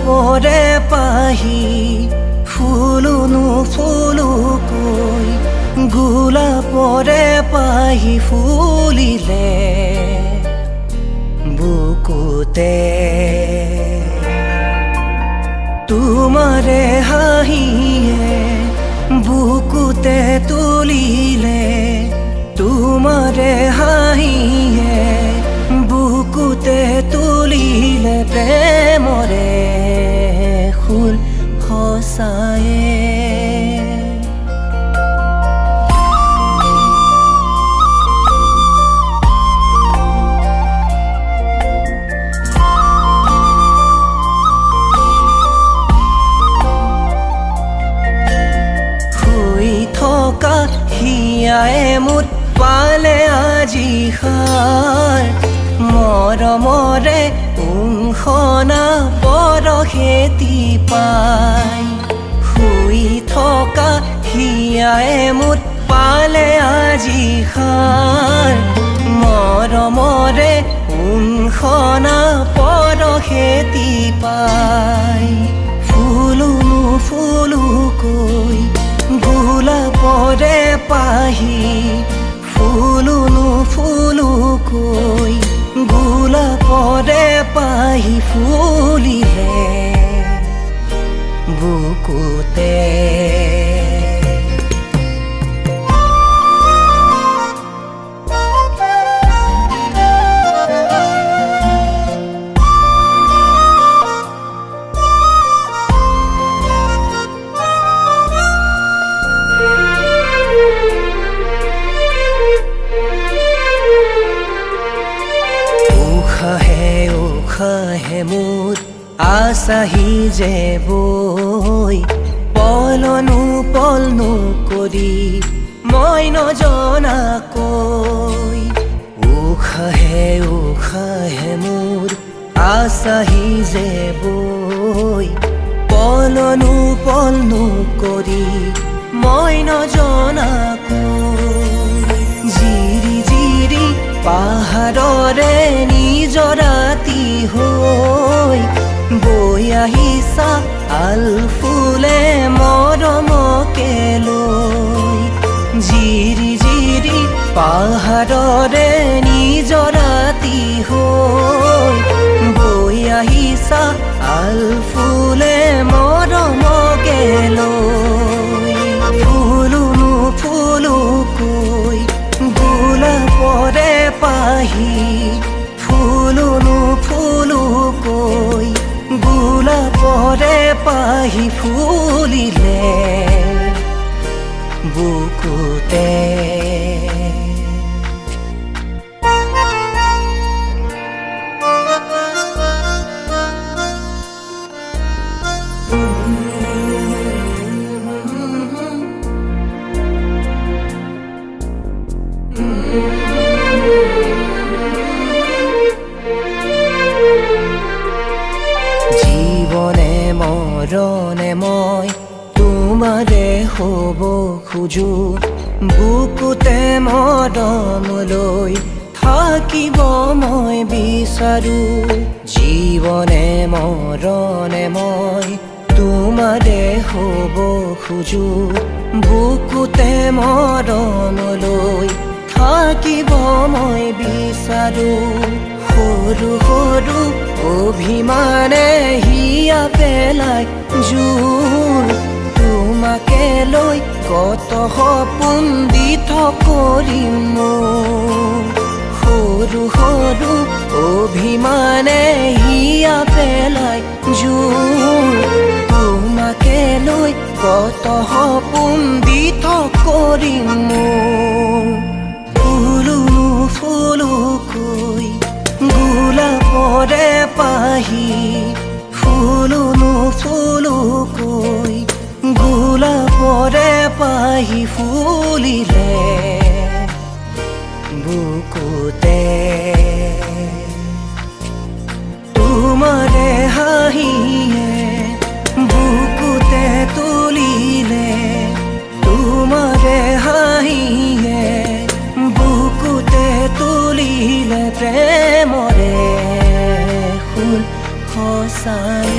গোলাপৰে পাহি ফুলুনো ফুলুকৈ গোলাপৰে পাহি ফুলিলে বুকুতে তোমাৰে হাঁহিয়ে বুকুতে তুলিলে তোমাৰে হাঁহিয়ে বুকুতে তুলিলে প্ৰেমৰে ফুল সঁচায়ে হিয়ায়ে মুঠ পালে আজি সাৰ মৰমৰে উংসনা পৰশেতি পাই শুই থকা হিয়ায়ে মুঠ পালে আজি সাৰ মৰমৰে উংসনা পৰশেতি পাই ফুলুনো ফুলুকৈ গোলাপৰে পাহি ফুলুনো ফুলুকৈ গোলাপৰে পাহি ফুলিলে বুকুতে উশাহে মোৰ আছাহি যে বৈ পলনো পলনো কৰি মই নজনাকৈ উশাহে মোৰ আছাহি যে বৈ পলনো পলনো কৰি মই নজনাকৈ জিৰি জিৰি পাহাৰৰে নিজৰাতি হৈ বৈ আহিছা আলফুলে মৰমকে লৈ জিৰি জিৰি পাহাৰৰে নিজৰাতি হৈ বৈ আহিছা আলফুলে মৰমকে লৈ ফুলুনো ফুলুকৈ গোলাপৰে পাহি ফুলুনো ফুলুকৈ গোলাপৰে পাহি ফুলিলে বুকুতে জীৱনে মৰণে মই তোমাৰে হ'ব খোজো বুকুতে মৰম লৈ থাকিব মই বিচাৰো জীৱনে মৰণে মই তোমাৰে হ'ব খোজো বুকুতে মৰম লৈ থাকিব মই বিচাৰো সৰু সৰু অভিমানে হিয়া পেলাই জোৰ তোমাকে লৈ কত সপোন দিঠ কৰিম সৰু সৰু অভিমানে হিয়া পেলাই জোৰ তোমাকে লৈ কত সপোন দিঠ কৰিম ফুলুনো ফুলুকৈ গোলাপৰে পাহি ফুলুনো ফুলুকৈ গোলাপৰে পাহি ফুলিলে বুকুতে তোমাৰে হাঁহিয়ে বুকুতে তুলিলে তোমাৰে হাঁহিয়ে বুকুতে তুলিলে প্ৰেমৰে ফুল সঁচাই